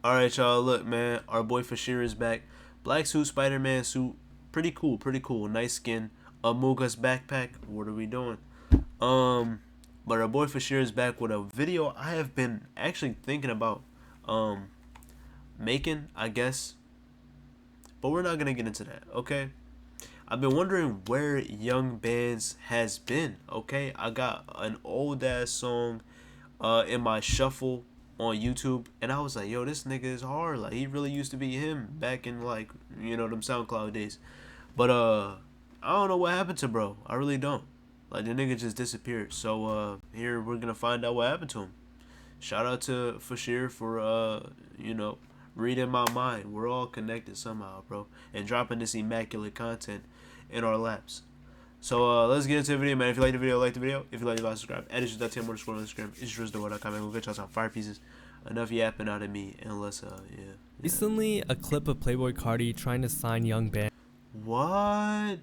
Alright, y'all, look, man, our boy Fashir is back. Black suit, Spider-Man suit, pretty cool, pretty cool. Nice skin. Amogus backpack. What are we doing? But our boy Fashir is back with a video I have been actually thinking about making, I guess. But we're not gonna get into that, okay? I've been wondering where Young Bands has been, okay? I got an old ass song in my shuffle on YouTube, and I was like, yo, this nigga is hard. Like, he really used to be him back in, like, them SoundCloud days. But I don't know what happened to bro. I really don't. Like, the nigga just disappeared. So here we're gonna find out what happened to him. Shout out to Fashir for reading my mind. We're all connected somehow, bro, and dropping this immaculate content in our laps. So let's get into the video, man. If you like the video, like the video. If you like the video, subscribe. Add it.tm underscore on Instagram. It's just.com. Go get y'all some fire pieces. Enough yapping out of me. And let's yeah. Recently, a clip of Playboi Carti trying to sign Young Band What?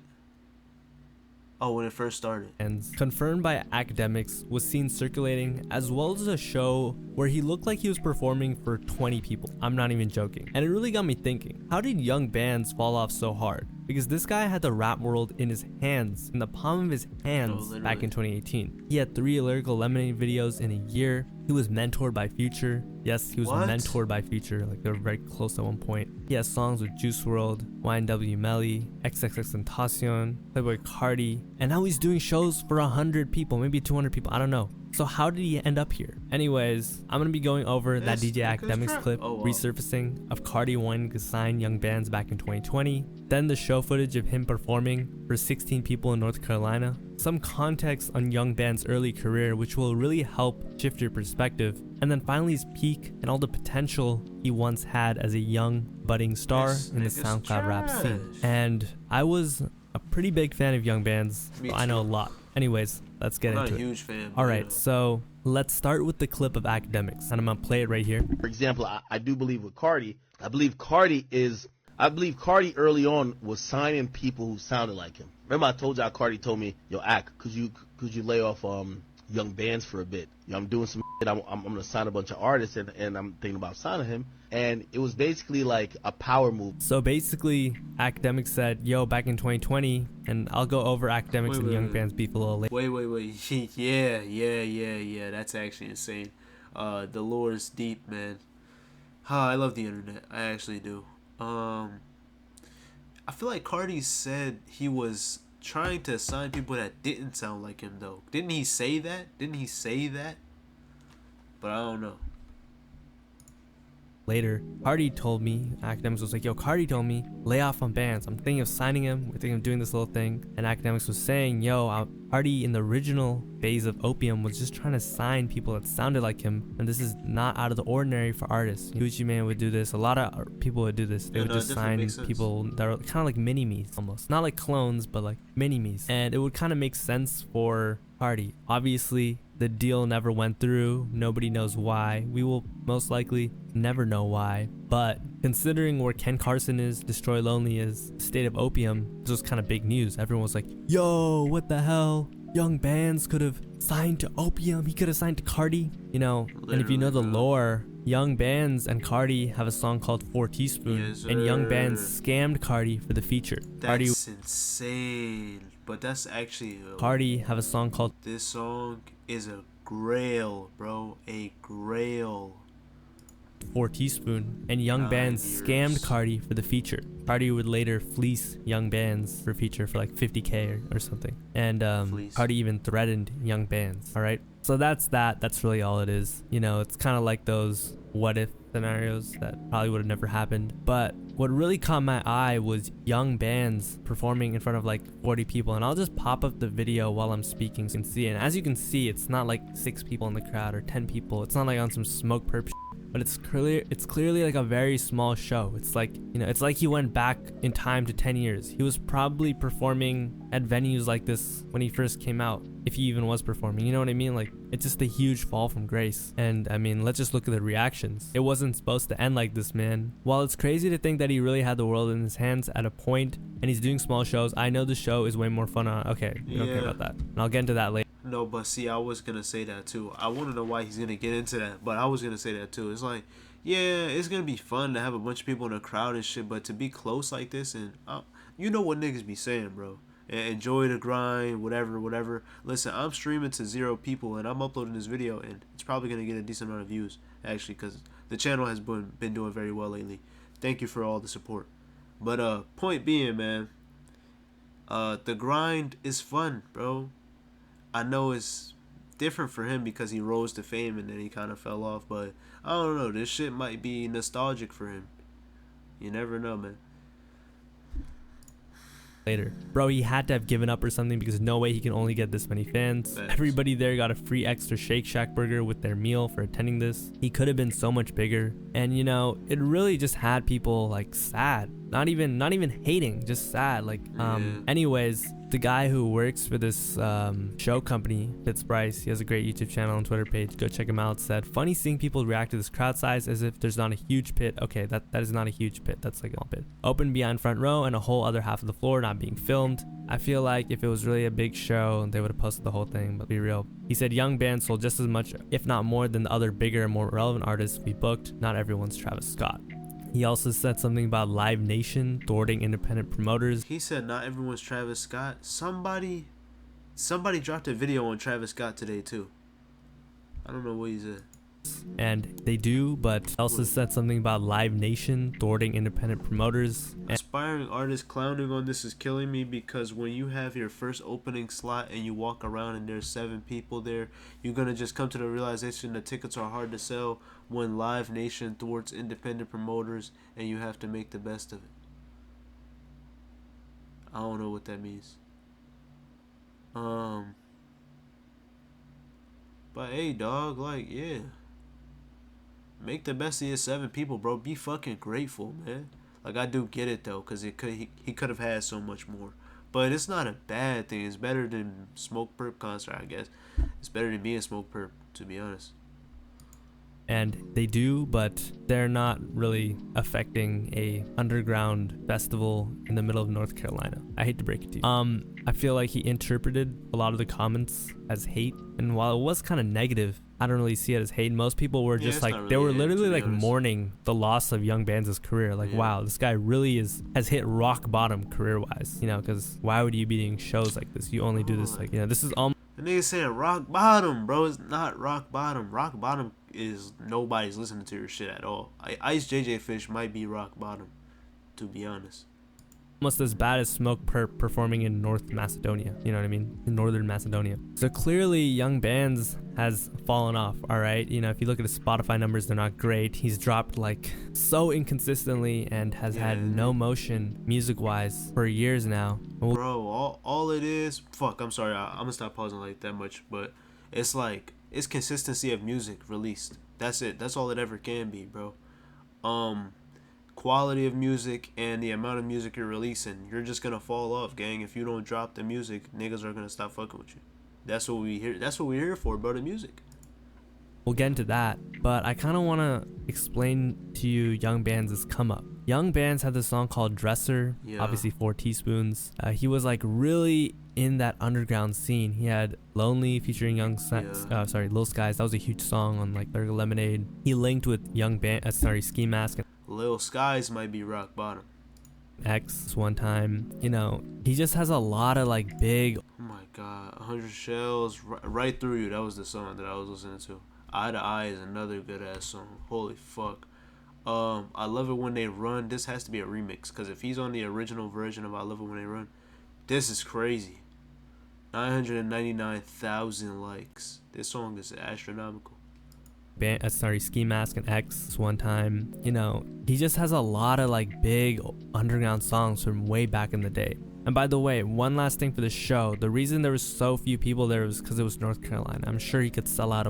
Oh, when it first started. and confirmed by academics was seen circulating, as well as a show where he looked like he was performing for 20 people. I'm not even joking. And it really got me thinking, how did Young Bands fall off so hard? Because this guy had the rap world in his hands, in the palm of his hands, back in 2018. He had 3 Lyrical Lemonade videos in a year. He was mentored by Future. Yes, he was mentored by Future. Like, they were very close at one point. He has songs with Juice WRLD, YNW Melly, XXXTentacion, Playboi Carti, and now he's doing shows for 100 people, maybe 200 people. I don't know. So how did he end up here? Anyways, I'm gonna be going over that DJ Academics clip resurfacing of Carti wanting to sign Young Bands back in 2020, then the show footage of him performing for 16 people in North Carolina, some context on Young Band's early career which will really help shift your perspective, and then finally his peak and all the potential he once had as a young budding star in the SoundCloud rap scene. And I was a pretty big fan of Young Bands, so I know a lot. Anyways, let's get into it. I'm not a huge fan. Alright, so let's start with the clip of Academics, and I'm gonna play it right here. For example, I do believe with Carti, I believe Carti early on was signing people who sounded like him. Remember I told y'all Carti told me, yo, could you lay off Young Bands for a bit? I'm doing some shit. I'm gonna sign a bunch of artists, and I'm thinking about signing him. And it was basically like a power move. So basically, Academics said, yo, back in 2020, and I'll go over Academics and Young Bands beef a little later. Wait. Yeah. That's actually insane. The lore is deep, man. I love the internet. I actually do. I feel like Carti said he was trying to sign people that didn't sound like him, though. Didn't he say that? But I don't know. Later, Carti told me, Academics was like, yo, Carti told me, lay off on Bands. I'm thinking of signing him. We're thinking of doing this little thing. And Academics was saying, yo, Carti in the original phase of Opium was just trying to sign people that sounded like him. And this is not out of the ordinary for artists. Gucci Mane would do this. A lot of people would do this. They would just sign people that are kind of like mini-me's almost. Not like clones, but like mini-me's. And it would kind of make sense for Carti. Obviously, the deal never went through. Nobody knows why. We will most likely never know why. But considering where Ken Carson is, Destroy Lonely is, State of Opium, this was kind of big news. Everyone was like, yo, what the hell? Young Bands could have signed to Opium. He could have signed to Carti. And if you know the lore, Young Bands and Carti have a song called 4 Teaspoons, and Young Bands scammed Carti for the feature. That's insane. But that's actually Carti have a song called This song is a grail, bro. A grail. 4 Teaspoon, and Young Bands scammed Carti for the feature. Carti would later fleece Young Bands for feature for like 50K or something. And Carti even threatened Young Bands. Alright, so that's really all it is. It's kind of like those what if scenarios that probably would have never happened. But what really caught my eye was Young Bands performing in front of like 40 people, and I'll just pop up the video while I'm speaking so you can see it. And as you can see, it's not like 6 people in the crowd or 10 people. It's not like on some smoke perp but it's clearly like a very small show. It's like, it's like he went back in time to 10 years. He was probably performing at venues like this when he first came out, if he even was performing. You know what I mean? Like, it's just a huge fall from grace. And I mean, let's just look at the reactions. It wasn't supposed to end like this, man. While it's crazy to think that he really had the world in his hands at a point and he's doing small shows, I know the show is way more fun on. Okay, we don't care about that. And I'll get into that later. No, but see, I was gonna say that too. I want to know why he's gonna get into that, but I was gonna say that too. It's like yeah, it's gonna be fun to have a bunch of people in a crowd and shit, but to be close like this and you know what niggas be saying, bro. Enjoy the grind, whatever, whatever. Listen, I'm streaming to 0 people and I'm uploading this video and it's probably gonna get a decent amount of views actually, because the channel has been doing very well lately. Thank you for all the support. But point being, man, the grind is fun, bro. I know it's different for him because he rose to fame and then he kind of fell off, but I don't know. This shit might be nostalgic for him. You never know, man. Later. Bro, he had to have given up or something because no way he can only get this many fans. Thanks. Everybody there got a free extra Shake Shack burger with their meal for attending this. He could have been so much bigger. And you know, it really just had people like sad. Not even hating, just sad. Like anyways, the guy who works for this show company, Fitz Bryce, he has a great YouTube channel and Twitter page. Go check him out. Said, funny seeing people react to this crowd size as if there's not a huge pit. Okay, that is not a huge pit. That's like a small pit. Open behind front row and a whole other half of the floor not being filmed. I feel like if it was really a big show, they would have posted the whole thing, but be real. He said young bands sold just as much, if not more, than the other bigger and more relevant artists we booked. Not everyone's Travis Scott. He also said something about Live Nation thwarting independent promoters. He said not everyone's Travis Scott. Somebody dropped a video on Travis Scott today too. I don't know what he said. And they do, but also said something about Live Nation thwarting independent promoters. Aspiring artists clowning on this is killing me, because when you have your first opening slot and you walk around and there's 7 people there, you're gonna just come to the realization that tickets are hard to sell when Live Nation thwarts independent promoters and you have to make the best of it. I don't know what that means. But hey, dog, like, yeah. Make the best of your 7 people, bro. Be fucking grateful, man. Like, I do get it, though, because he could have had so much more. But it's not a bad thing. It's better than Smoke Perp concert, I guess. It's better than being Smoke Perp, to be honest. And they do, but they're not really affecting a underground festival in the middle of North Carolina. I hate to break it to you. I feel like he interpreted a lot of the comments as hate, and while it was kind of negative, I don't really see it as hate. Most people were just like, really, they were literally like mourning the loss of Young Bands' career. Like, wow, this guy really has hit rock bottom career-wise. You know, because why would you be doing shows like this? You only do this like, you know, this is all. The nigga saying rock bottom, bro. It's not rock bottom. Rock bottom is nobody's listening to your shit at all. Ice JJ Fish might be rock bottom, to be honest. Almost as bad as Smoke Perp performing in North Macedonia. You know what I mean? In Northern Macedonia. So clearly Young Bands has fallen off, all right? You know, if you look at his Spotify numbers, they're not great. He's dropped like so inconsistently and has had no motion music-wise for years now. Bro, all it is, fuck, I'm sorry, I'm gonna stop pausing like that much, but it's like, it's consistency of music released. That's it. That's all it ever can be, bro. Quality of music and the amount of music you're releasing, you're just gonna fall off, gang. If you don't drop the music, niggas are gonna stop fucking with you. That's what we here. That's what we're here for, bro. The music. We'll get into that, but I kind of want to explain to you Young Bands' come up. Young Bands had this song called Dresser, obviously 4 teaspoons. He was like really in that underground scene. He had Lonely featuring Lil Skies. That was a huge song on like Lyrical Lemonade. He linked with Ski Mask. Lil Skies might be rock bottom. X one time, you know, he just has a lot of like big. Oh my god, 100 Shells, right through you. That was the song that I was listening to. Eye to Eye is another good ass song. Holy fuck. I love it when they run. This has to be a remix, because if he's on the original version of I Love It When They Run, this is crazy. 999,000 likes. This song is astronomical. Ski Mask and X one time, you know, he just has a lot of like big underground songs from way back in the day. And by the way, one last thing for the show, the reason there was so few people there was because it was North Carolina. I'm sure he could sell out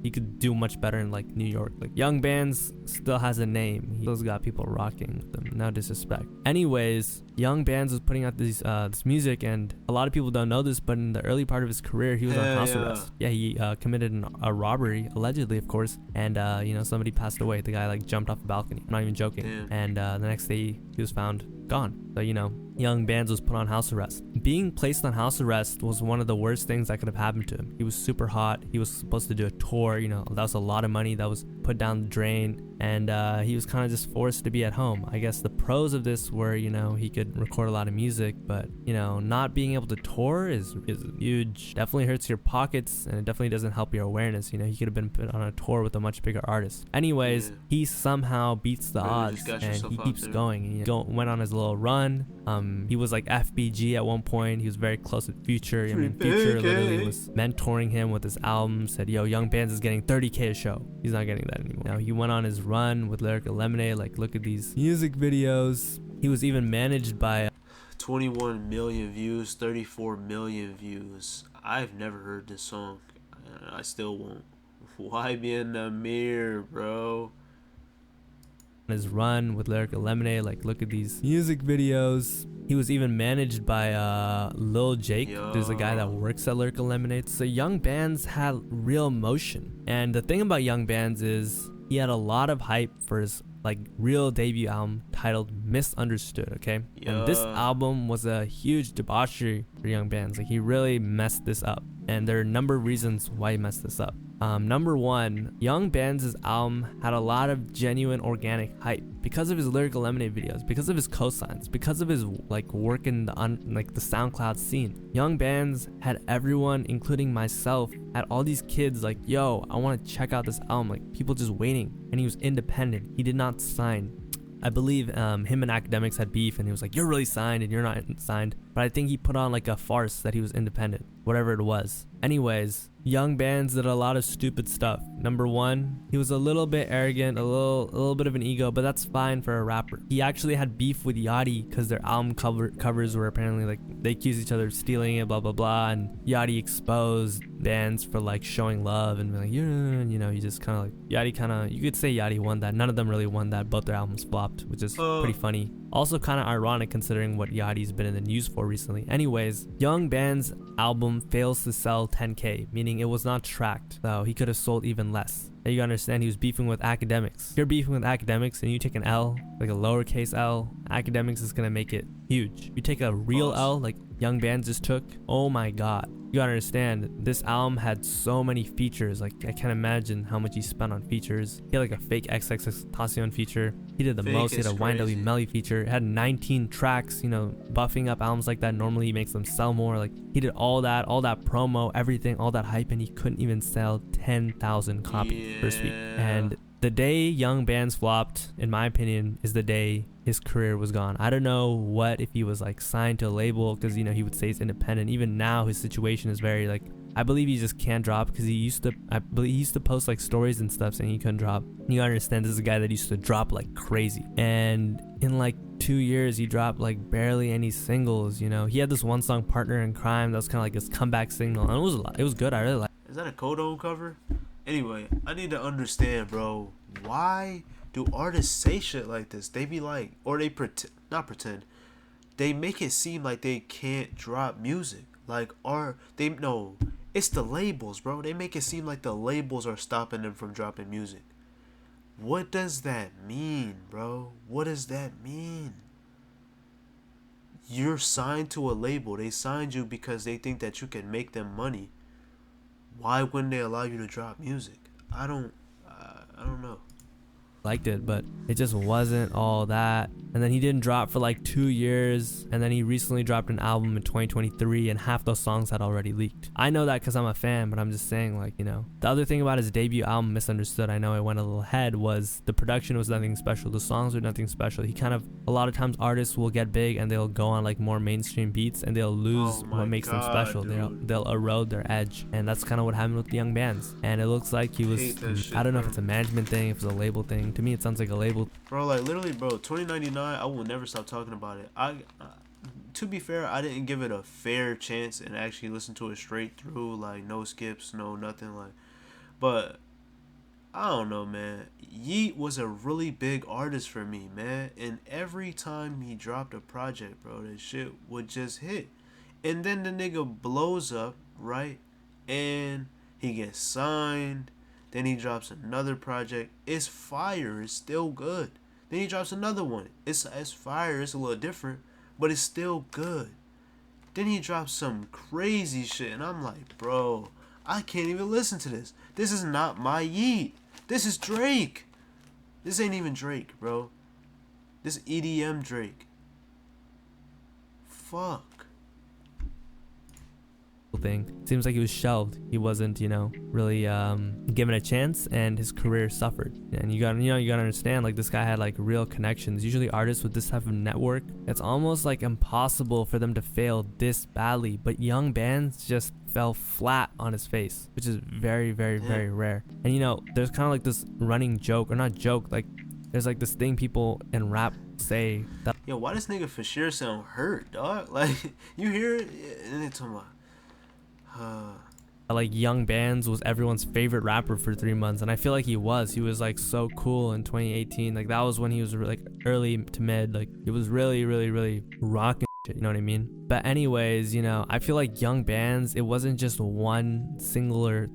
he could do much better in like New York. Like Young Bands still has a name. He still got people rocking with them. No disrespect. Anyways, Young Bands was putting out this music, and a lot of people don't know this, but in the early part of his career, he was on house arrest. Yeah, he committed a robbery, allegedly, of course, and you know, somebody passed away. The guy like jumped off a balcony. I'm not even joking. Damn. And the next day he was found gone. So, you know, Young Bands was put on house arrest. Being placed on house arrest was one of the worst things that could have happened to him. He was super hot. He was supposed to do a tour, you know, that was a lot of money. That was put down the drain, and he was kind of just forced to be at home. I guess the pros of this were, you know, he could record a lot of music, but, you know, not being able to tour is huge. Definitely hurts your pockets, and it definitely doesn't help your awareness. You know, he could have been put on a tour with a much bigger artist. Anyways, he somehow beats the odds, and he keeps going. He went on his little run. He was like FBG at one point. He was very close with Future. I mean, Future literally was mentoring him with his album, said, yo, Young Bands is getting 30K a show. He's not getting that anymore. Now he went on his run with Lyrical Lemonade. Like, look at these music videos. He was even managed by 21 million views, 34 million views. I've never heard this song. I still won't. Why be in the mirror, bro? his run with Lyrical Lemonade. Like, look at these music videos. He was even managed by Lil Jake. There's a guy that works at Lyrical Lemonade. So Young Bands had real motion. And the thing about Young Bands is he had a lot of hype for his like real debut album titled Misunderstood, okay? And this album was a huge debauchery for Young Bands. Like, he really messed this up. And there are a number of reasons why he messed this up. Number one, Young Bands' album had a lot of genuine organic hype because of his Lyrical Lemonade videos, because of his cosigns, because of his like work in the the SoundCloud scene. Young Bands had everyone, including myself, had all these kids like, yo, I want to check out this album, like people just waiting. And he was independent. He did not sign. I believe him and Academics had beef, and he was like, you're really signed and you're not signed. But I think he put on like a farce that he was independent, whatever it was. Anyways, Young Bands did a lot of stupid stuff. Number one, he was a little bit arrogant, a little bit of an ego, but that's fine for a rapper. He actually had beef with Yachty because their album covers were apparently like, they accused each other of stealing it, blah blah blah, and Yachty exposed Bands for like showing love and being like, yeah, you know, he just kind of like, Yachty you could say Yachty won that. None of them really won that. Both their albums flopped, which is pretty funny. Also kind of ironic considering what Yachty's been in the news for recently. Anyways, Young Band's album fails to sell 10K, meaning it was not tracked, so he could have sold even less. Now you understand he was beefing with Academics. If you're beefing with Academics and you take an L, like a lowercase L, Academics is gonna make it huge. You take a real L, like Young Bands just took, oh my god. You gotta understand, this album had so many features. Like, I can't imagine how much he spent on features. He had like a fake XXXTentacion feature. He did the most. He had a YNW Melly feature. It had 19 tracks, you know, buffing up albums like that. Normally he makes them sell more. Like, he did all that promo, everything, all that hype, and he couldn't even sell 10,000 copies first week. And the day Young Bands flopped, in my opinion, is the day his career was gone. I don't know what if he was like signed to a label, because, you know, he would say he's independent. Even now his situation is very like, I believe he just can't drop, because I believe he used to post like stories and stuff saying he couldn't drop. You understand, this is a guy that used to drop like crazy, and in like 2 years he dropped like barely any singles. You know, he had this one song, Partner in Crime, that was kind of like his comeback single, and it was good. I really liked it. Is that a Kodo cover? Anyway, I need to understand, bro, why do artists say shit like this? They be like, or they not pretend, they make it seem like they can't drop music. Like, it's the labels, bro. They make it seem like the labels are stopping them from dropping music. What does that mean, bro? What does that mean? You're signed to a label. They signed you because they think that you can make them money. Why wouldn't they allow you to drop music? I don't know. Liked it, but it just wasn't all that. And then he didn't drop for like 2 years, and then he recently dropped an album in 2023, and half those songs had already leaked. I know that because I'm a fan, but I'm just saying, like, you know, the other thing about his debut album, Misunderstood, I know I went a little ahead, was the production was nothing special. The songs were nothing special. He kind of, a lot of times artists will get big and they'll go on like more mainstream beats, and they'll lose what makes them special. They'll erode their edge, and that's kind of what happened with the Young Bands. And it looks like he was, I don't know if it's a management thing, if it's a label thing. To me, it sounds like a label. Bro, like, literally, bro, 2099, I will never stop talking about it. To be fair, I didn't give it a fair chance and actually listen to it straight through, like, no skips, no nothing, like. But I don't know, man. Yeet was a really big artist for me, man. And every time he dropped a project, bro, that shit would just hit. And then the nigga blows up, right? And he gets signed. Then he drops another project. It's fire. It's still good. Then he drops another one. It's fire. It's a little different, but it's still good. Then he drops some crazy shit, and I'm like, bro, I can't even listen to this. This is not my Yeet. This is Drake. This ain't even Drake, bro. This EDM Drake. Fuck. Thing. Seems like he was shelved. He wasn't, really given a chance, and his career suffered. And you gotta understand, like, this guy had like real connections. Usually artists with this type of network, it's almost like impossible for them to fail this badly. But young bands just fell flat on his face, which is very, very, very rare. And there's kind of like this running joke, or not joke, like there's like this thing people in rap say that, yo, why does nigga Fashir sound hurt, dog? Like, you hear it and they talking about like young bands was everyone's favorite rapper for 3 months, and I feel like he was like so cool in 2018. Like that was when he was like early to mid, like it was really, really, really rocking shit, you know what I mean? But anyways, I feel like young bands, it wasn't just one singular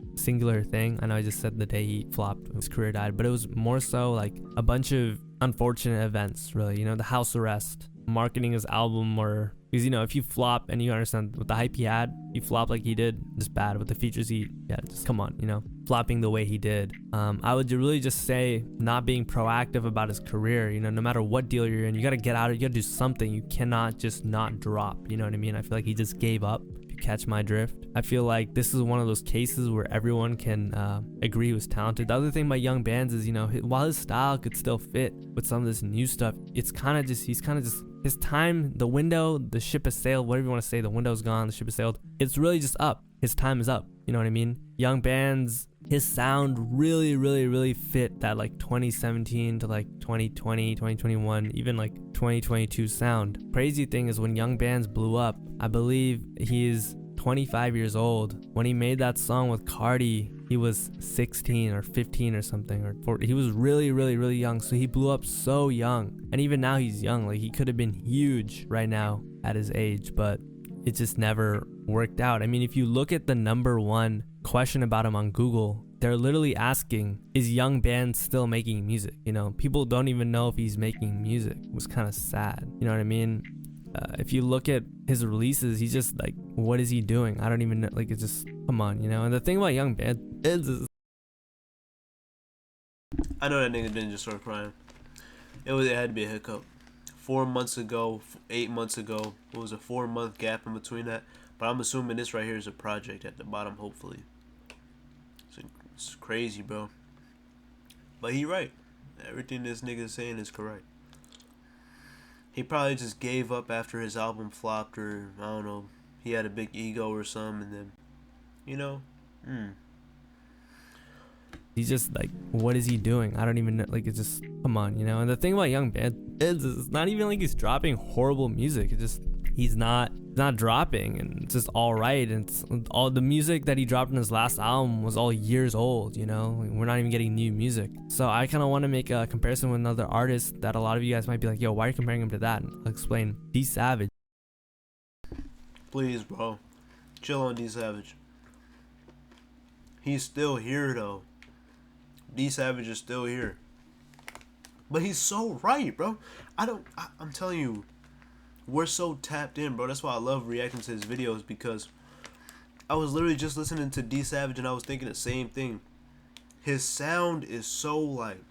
thing. I know I just said the day he flopped, his career died, but it was more so like a bunch of unfortunate events, really. The house arrest, marketing his album, or because if you flop, and you understand with the hype he had, you flop like he did, just bad. With the features just come on, flopping the way he did. I would really just say not being proactive about his career. No matter what deal you're in, you gotta get out of it. You gotta do something. You cannot just not drop. You know what I mean? I feel like he just gave up. If you catch my drift, I feel like this is one of those cases where everyone can agree he was talented. The other thing about young bands is, while his style could still fit with some of this new stuff, he's kind of just his time, the window, the ship has sailed, whatever you want to say, the window's gone, the ship has sailed. It's really just up. His time is up. You know what I mean? Young bands, his sound really, really, really fit that like 2017 to like 2020, 2021, even like 2022 sound. Crazy thing is when young bands blew up, I believe he's 25 years old. When he made that song with Cardi, he was 16 or 15 or something, or 40. He was really, really, really young. So he blew up so young. And even now he's young. Like he could have been huge right now at his age, but it just never worked out. I mean, if you look at the number one question about him on Google, they're literally asking, is young band still making music? People don't even know if he's making music. It was kind of sad. You know what I mean? If you look at his releases, he's just like, what is he doing? I don't even know. Like, it's just, come on, And the thing about young band is I know that nigga didn't just start crying. It had to be a hiccup. 4 months ago, 8 months ago, it was a 4-month gap in between that. But I'm assuming this right here is a project at the bottom, hopefully. It's crazy, bro. But he right. Everything this nigga is saying is correct. He probably just gave up after his album flopped, or I don't know, he had a big ego or something, and then, He's just like, what is he doing? I don't even know. Like, it's just, come on, And the thing about young band is it's not even like he's dropping horrible music. It's just, he's not dropping, and it's just all right. And it's all the music that he dropped in his last album was all years old, We're not even getting new music. So I kind of want to make a comparison with another artist that a lot of you guys might be like, yo, why are you comparing him to that? And I'll explain. D Savage. Please, bro. Chill on D Savage. He's still here, though. D Savage is still here. But he's so right, bro. I'm telling you, we're so tapped in, bro. That's why I love reacting to his videos, because I was literally just listening to D Savage and I was thinking the same thing. His sound is so like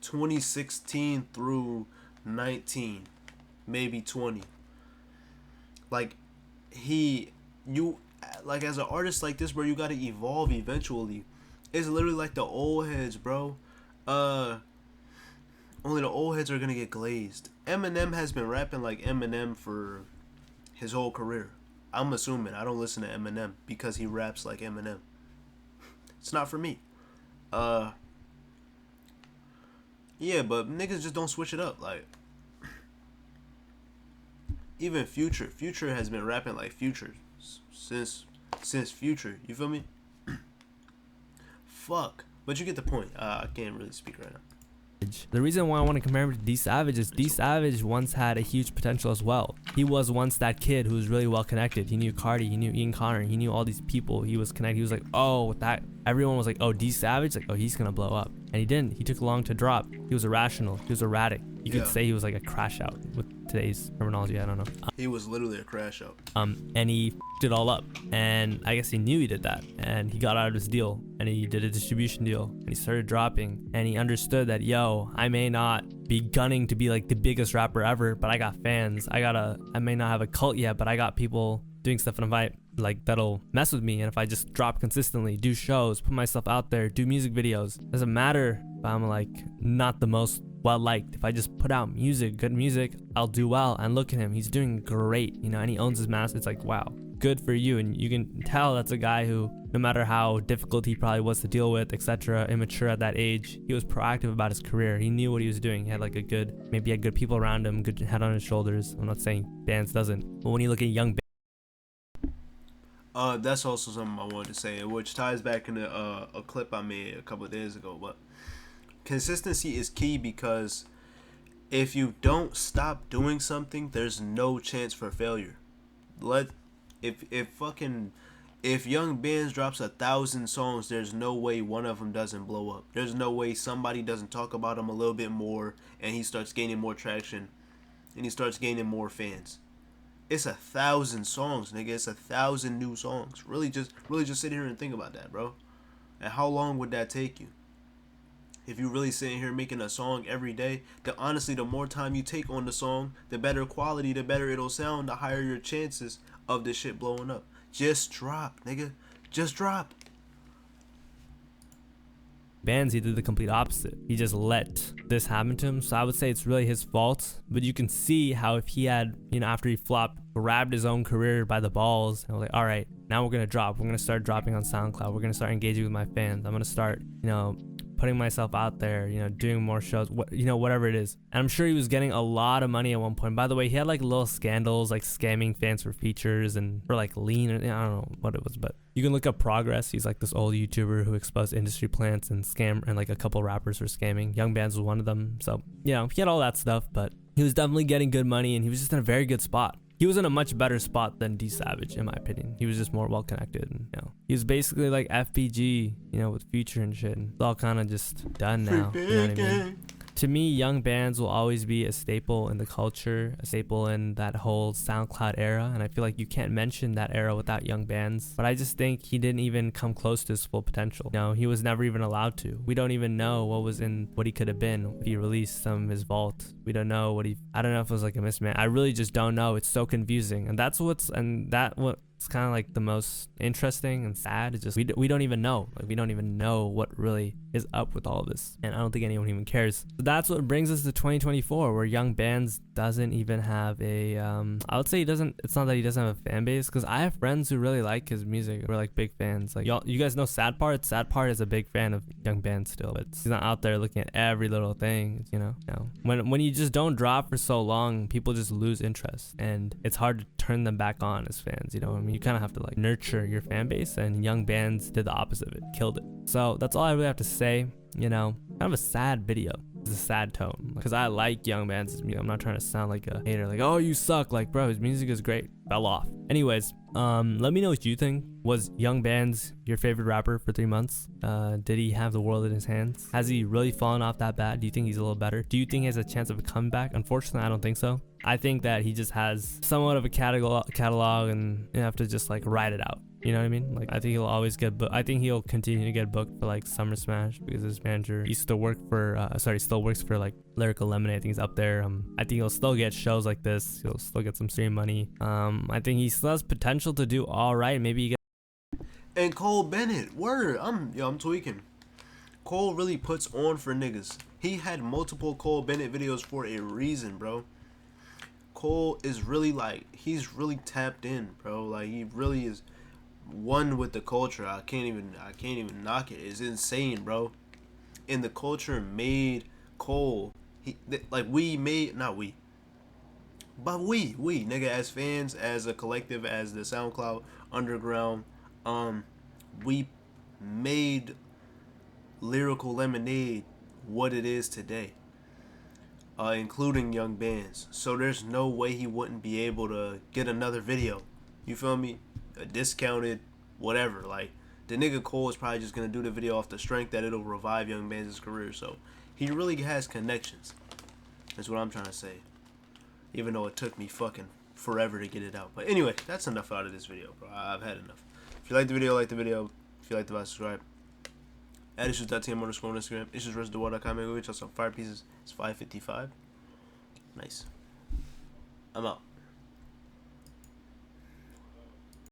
2016 through 19, maybe 20. Like like as an artist like this, bro, you gotta evolve eventually. It's literally like the old heads, bro. Only the old heads are gonna get glazed. Eminem has been rapping like Eminem for his whole career. I'm assuming. I don't listen to Eminem because he raps like Eminem. It's not for me. Yeah, but niggas just don't switch it up. Like, even Future has been rapping like Future since Future. You feel me? Fuck. But you get the point. I can't really speak right now. The reason why I want to compare him to D Savage is D Savage once had a huge potential as well. He was once that kid who was really well connected. He knew Cardi, he knew Ian Connor, he knew all these people. He was connected. He was like, oh, everyone was like, oh, D Savage, like, oh, he's gonna blow up, and he didn't. He took long to drop. He was irrational. He was erratic. You could say he was like a crash out with today's terminology. I don't know. He was literally a crash out. And he f***ed it all up, and I guess he knew he did that, and he got out of his deal, and he did a distribution deal, and he started dropping, and he understood that, yo, I may not be gunning to be like the biggest rapper ever, but I got fans. I may not have a cult yet, but I got people doing stuff, and if I like, that'll mess with me, and if I just drop consistently, do shows, put myself out there, do music videos, doesn't matter if I'm like not the most well liked. If I just put out music, good music, I'll do well. And look at him, he's doing great, you know, and he owns his master. It's like, wow, good for you. And you can tell that's a guy who, no matter how difficult he probably was to deal with, etc., immature at that age, he was proactive about his career. He knew what he was doing. He had like maybe he had good people around him, good head on his shoulders. I'm not saying Bands doesn't, but when you look at young that's also something I wanted to say, which ties back into a clip I made a couple of days ago. But consistency is key, because if you don't stop doing something, there's no chance for failure. If Young Bands drops 1,000 songs, there's no way one of them doesn't blow up. There's no way somebody doesn't talk about him a little bit more, and he starts gaining more traction, and he starts gaining more fans. It's 1,000 songs, nigga. It's 1,000 new songs. Really just sit here and think about that, bro. And how long would that take you? If you really sitting here making a song every day, then honestly, the more time you take on the song, the better quality, the better it'll sound, the higher your chances of this shit blowing up. Just drop, nigga. Just drop. Bands, he did the complete opposite. He just let this happen to him. So I would say it's really his fault. But you can see how if he had, you know, after he flopped, grabbed his own career by the balls and was like, all right, now we're gonna drop. We're gonna start dropping on SoundCloud. We're gonna start engaging with my fans. I'm gonna start, you know, putting myself out there, you know, doing more shows, whatever it is. And I'm sure he was getting a lot of money at one point. By the way, he had like little scandals, like scamming fans for features and for like lean. I don't know what it was, but you can look up Progress. He's like this old YouTuber who exposed industry plants and and like a couple rappers for scamming. Young Bands was one of them. So, you know, he had all that stuff, but he was definitely getting good money, and he was just in a very good spot. He was in a much better spot than D Savage, in my opinion. He was just more well connected, and, you know, he was basically like FBG, you know, with Future and shit, and it's all kind of just done now. You know what I mean? To me, Young Bands will always be a staple in the culture, a staple in that whole SoundCloud era, and I feel like you can't mention that era without Young Bands. But I just think he didn't even come close to his full potential. You know, he was never even allowed to. We don't even know what he could have been if he released some of his vault. We don't know I don't know if it was like a mismatch. I really just don't know. It's so confusing, and it's kind of like the most interesting and sad. It's just we don't even know. Like, we don't even know what really is up with all of this, and I don't think anyone even cares. So that's what brings us to 2024, where Young Bands doesn't even have a I would say it's not that he doesn't have a fan base, because I have friends who really like his music. We're like big fans. Like, you guys know Sad Part is a big fan of Young Bands still, but he's not out there looking at every little thing, you know. When you just don't drop for so long, people just lose interest, and it's hard to turn them back on as fans, you know. I mean, you kind of have to like nurture your fan base, and Young Bands did the opposite of it, killed it. So that's all I really have to say. You know, kind of a sad video. It's a sad tone, because I like Young Bands' music. I'm not trying to sound like a hater, like, oh, you suck. Like, bro, his music is great. Fell off. Anyways, let me know what you think. Was Young Bands your favorite rapper for 3 months? Did he have the world in his hands? Has he really fallen off that bad? Do you think he's a little better? Do you think he has a chance of a comeback? Unfortunately, I don't think so. I think that he just has somewhat of a catalog, and you have to just like ride it out. You know what I mean? Like, I think he'll always get I think he'll continue to get booked for like Summer Smash, because his manager, he still works for like Lyrical Lemonade. I think he's up there. I think he'll still get shows like this. He'll still get some stream money. I think he still has potential to do all right. Maybe he And Cole Bennett, word, I'm tweaking. Cole really puts on for niggas. He had multiple Cole Bennett videos for a reason, bro. Cole is really he's really tapped in, bro. Like, he really is one with the culture. I can't even knock it. It's insane, bro. And the culture made Cole. We, nigga, as fans, as a collective, as the SoundCloud underground, we made Lyrical Lemonade what it is today, including Young Bands. So there's no way he wouldn't be able to get another video. You feel me? A discounted whatever. Like, the nigga Cole is probably just gonna do the video off the strength that it'll revive Young Bands' career. So he really has connections. That's what I'm trying to say. Even though it took me fucking forever to get it out. But anyway, that's enough out of this video, bro. I've had enough. If you like the video, like the video. If you like the video, subscribe. At issues.tm on Instagram. Issuesreservoir.com. Maybe we some fire pieces. It's 5:55. Nice. I'm out.